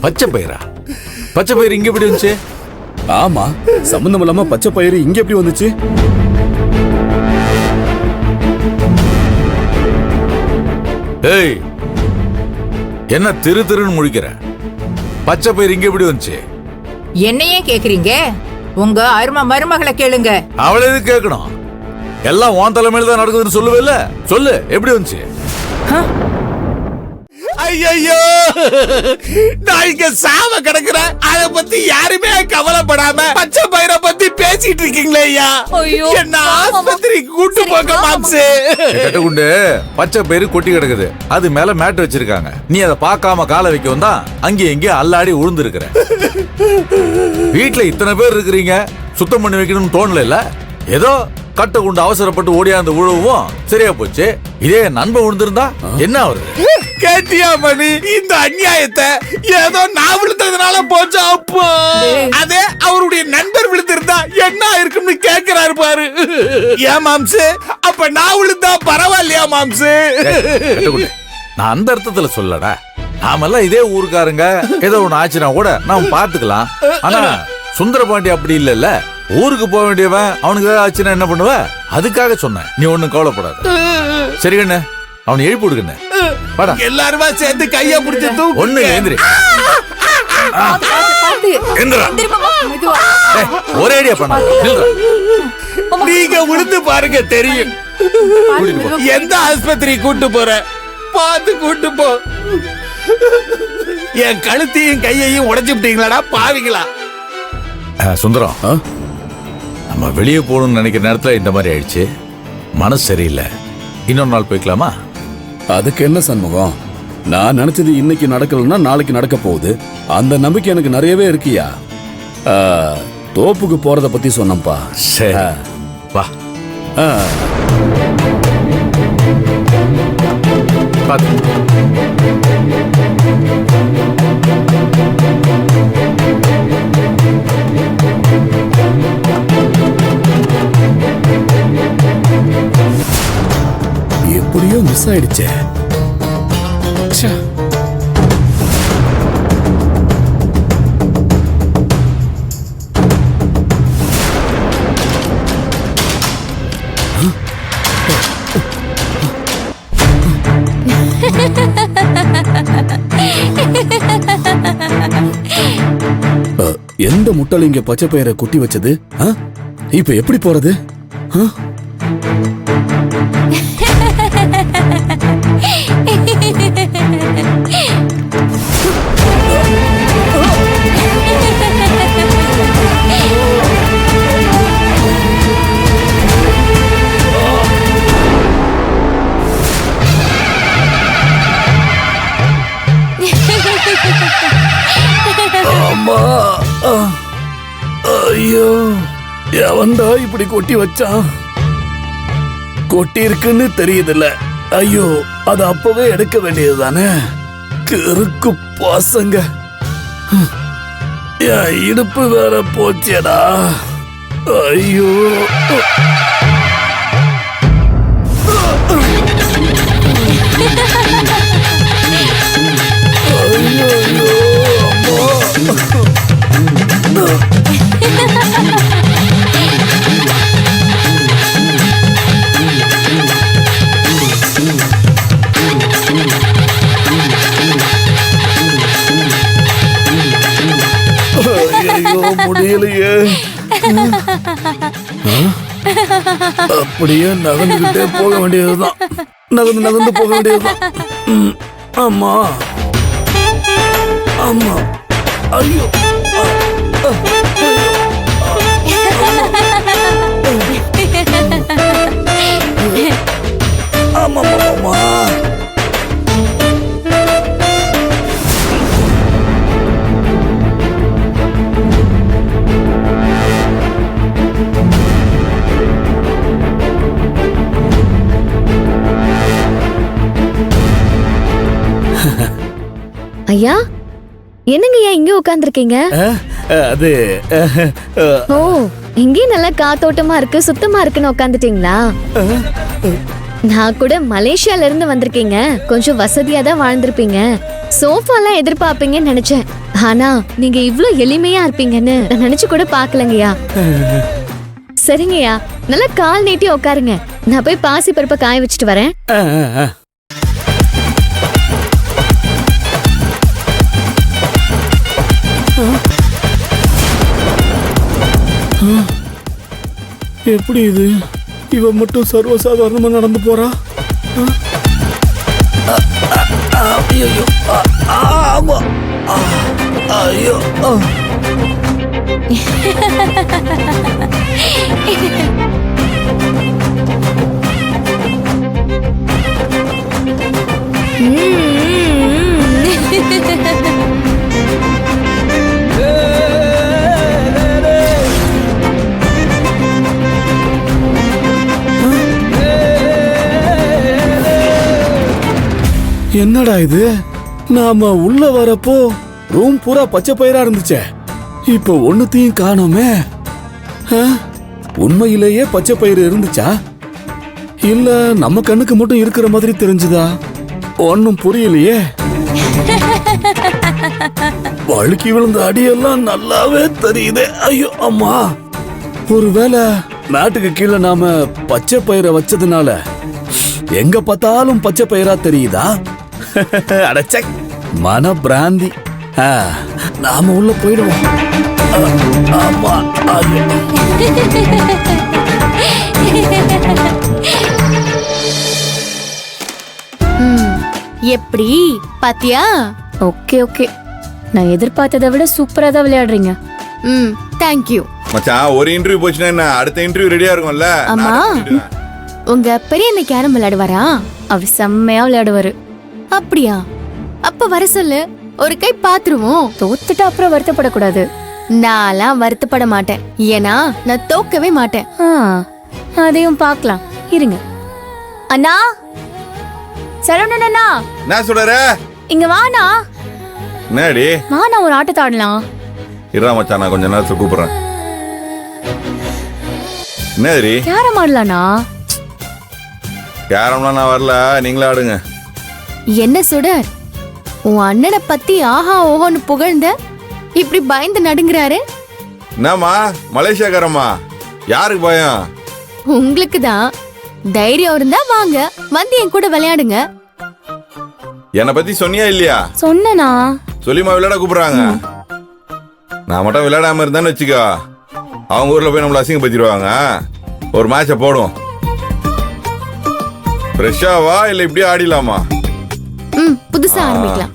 பச்சை பயிரா? பச்சை பயிர் இங்க எப்படி வந்துச்சு? ஆமா, சம்பந்தம் இல்லாம பச்சை பயிறு இங்க எப்படி வந்துச்சு? ஏய், என்ன திரு திருன்னு முழிக்கிற? பச்சை பயிர் இங்க எப்படி வந்துச்சு? என்னையே கேக்குறீங்க? உங்க அருமை மருமகளை கேளுங்க. அவளை எது கேட்கணும்? எல்லாம் உன் தலைமையில தான் நடக்குதுன்னு சொல்லுவேல்ல. சொல்லு, எப்படி வந்துச்சு? ஐயோ, நான் இங்க சாவ கிடக்குறேன். அத பத்தி யாருமே கவலைப்படாம பச்சை பயிரை பத்தி பேசிட்டு இருக்கீங்களே ஐயா. என்ன ஆஸ்பத்திரிக்கு கூட்டு போக மாம்சு. கட்டகுண்டு, பச்சை பயிறு கொட்டி கிடக்குது. அது மேல மேட் வச்சிருக்காங்க. நீ அதை பார்க்காம காலை வைக்க வந்தா அங்கேயும் இங்கேயும் அல்லாடி உழுந்து இருக்கிற. வீட்டுல இத்தனை பேர் இருக்கிறீங்க, சுத்தம் பண்ணி வைக்கணும்னு தோணல இல்ல? ஏதோ கட்ட குண்டு அவசரப்பட்டு ஓடியாந்து உழவும் சரியா போச்சு. இதே நண்பன் விழுந்திருந்தா என்ன வருது? கேட்டியா மணி, இந்த அநியாயத்தை ஏதோ நான் விழுந்ததுனால போச்சு. அப்போ அதே அவருடைய நண்பர் விழுந்திருந்தா என்ன இருக்குன்னு கேட்கிறாரு பாரு. ஏன் மாம்சு, அப்ப நான் விழுந்தா பரவாயில்லையா மாம்சு? நான் அந்த அர்த்தத்துல சொல்லடா. நாமெல்லாம் இதே ஊருக்காரங்க. ஏதோ ஒண்ணு ஆச்சுன்னா கூட நாம பாத்துக்கலாம். ஆனா சுந்தரபாண்டி அப்படி இல்லல்ல. ஊருக்கு போக வேண்டியவன், அவனுக்கு ஏதாவது ஆச்சுன்னா என்ன பண்ணுவ? அதுக்காக சொன்னேன். நீ ஒண்ணும் கவலைப்படாத. சரி கண்ணு, அவனை எழுப்பி விடுக்கண்ணு. வாடா, எல்லாருமா சேர்ந்து கைய பிடிச்சு ஒண்ணு எழுந்திரி. ஒரே ஐடியா பண்ண. நீங்க விழுந்து பாருங்க, தெரியும். எந்த ஆஸ்பத்திரி கூட்டு போற பார்த்து கூட்டு போ. என் கழுத்தையும் கையையும் உடைச்சு விட்டீங்களாடா பாவிங்களா. சுந்தரம், நம்ம வெளியே போகணும்னு நினைக்கிற நேரத்துல இந்த மாதிரி ஆயிடுச்சு. மனசு சரியில்லை. இன்னொரு நாள் போய்க்கலாமா? அதுக்கு என்ன சண்முகம், நான் நினைச்சது இன்னைக்கு நடக்கலன்னா நாளைக்கு நடக்க போகுது. அந்த நம்பிக்கை எனக்கு நிறையவே இருக்கியா. தோப்புக்கு போறத பத்தி சொன்னப்பா. சரி, வா. எப்படியோ மிஸ் ஆயிடுச்சே. எந்த முட்டாள் இங்க பச்சை பயிரை குட்டி வச்சது? இப்ப எப்படி போறது? ஐயோ, எவன்டா இப்படி கொட்டி வச்சான்? கொட்டி இருக்குன்னு தெரியுதுல்ல. ஐயோ, அது அப்பவே எடுக்க வேண்டியதுதானே. கிறுக்கு பசங்க. என் இடுப்பு வேற போச்சேடா. ஐயோ, முடியலையே. அப்படியே நகர்ந்துகிட்டே போக வேண்டியதுதான். நகர்ந்து போக வேண்டியதுதான். ஆமா ஆமா. ஐயோ, ஆமா ஆமா. ஐயா, என்னங்க ஐயா இங்க உட்கார்ந்திருக்கீங்க? அது ஓ, இங்கே நல்லா காத்தோட்டமா இருக்கு, சுத்தமா இருக்குன்னு உட்காந்துட்டீங்களா? நான் கூட மலேசியால இருந்து வந்திருக்கீங்க, கொஞ்சம் வசதியா தான் வாழ்ந்திருப்பீங்க. சோஃபாலாம் எதிர்பார்ப்பீங்கன்னு நினைச்சேன். ஆனா நீங்க இவ்ளோ எளிமையா இருப்பீங்கன்னு நான் நினைச்சு கூட பாக்கலங்கய்யா. சரிங்கய்யா, நல்லா கால் நீட்டி உட்காருங்க. நான் போய் பாசி பருப்பை காய வச்சுட்டு வரேன். எப்படி இது? இவ மட்டும் சர்வசாதாரணமா நடந்து போறா? ஐயோ, ஆமா, ஐயோ. என்னடா இது? நாம உள்ள வரப்போ ரூம் பூரா பச்சை பயிரா இருந்துச்சே, இப்ப ஒண்ணுத்தையும் காணோமே. உண்மையிலேயே பச்சை பயிர் இருந்துச்சா இல்ல நம்ம கண்ணுக்கு மட்டும் இருக்கிற மாதிரி தெரிஞ்சுதா? ஒன்னும் புரியலையே. வழுக்கி விழுந்த அடியெல்லாம் நல்லாவே தெரியுதே. ஐயோ அம்மா, ஒருவேளை மேட்டுக்கு கீழே நாம பச்சை பயிரை வச்சதுனால எங்க பார்த்தாலும் பச்சை பயிரா தெரியுதா? அடச்சே, மன பிராந்தி. நாம உள்ள போயிடுவோம். ஆமா, எப்படி பாத்தியா? ஓகே ஓகே, நான் எதிர்பார்த்ததை விட சூப்பரா தான் விளையாடுறீங்க. தேங்க்யூ மச்சான். ஒரு இன்டர்வியூ போச்சுன்னா என்ன, அடுத்த இன்டர்வியூ ரெடியா இருக்கும்ல? அம்மா, உங்க பெரிய அண்ணன் கேரம் விளையாடுவாரா? அவர் செம்மையா விளையாடுவாரு. அப்படியா? அப்ப வர சொல்லு, ஒரு கை பாத்துருவோம். தோத்துட்டு அப்புறம் வருத்தப்படக்கூடாது. நான்லாம் வருத்தப்பட மாட்டேன், ஏன்னா நான் தோக்கவே மாட்டேன். அதையும் பார்க்கலாம், இருங்க. அண்ணா, சரவணன் அண்ணா, என்ன சொல்ற? இங்க வாண்ணா. என்னடி? வாண்ணா, ஒரு ஆட்டத்தை ஆடலாம். இருடா மச்சான், நான் கொஞ்ச நேரத்துல கூப்பிடுறேன். என்னடி? கேரம் ஆடலாண்ணா. கேரம்லாம் நான் வரல, நீங்களே ஆடுங்க. என்ன சுடர், உன் அண்ணனை பத்தி ஆஹா ஓஹோன்னு புகழ்ந்த இப்படி பயந்து நடுங்குறாரு. என்னம்மா, மலேசியாக்காரம்மா? யாருக்கு பயம்? உங்களுக்கு தான். தைரியம் இருந்தா வாங்க, வந்து என் கூட விளையாடுங்க. என்னை பத்தி சொன்னியா இல்லையா? சொன்னனா? சொல்லிமா விளையாட கூப்பிடுறாங்க. நான் மட்டும் விளையாடாம இருந்தான்னு வச்சுக்கோ, அவங்க ஊர்ல போய் நம்மள அசிங்கப்படுத்திடுவாங்க. ஒரு மேட்ச போடும். ஃப்ரெஷ்ஷாவா இல்ல இப்படியே ஆடிடலாமா? புதுசா ஆரம்பிக்கலாம்.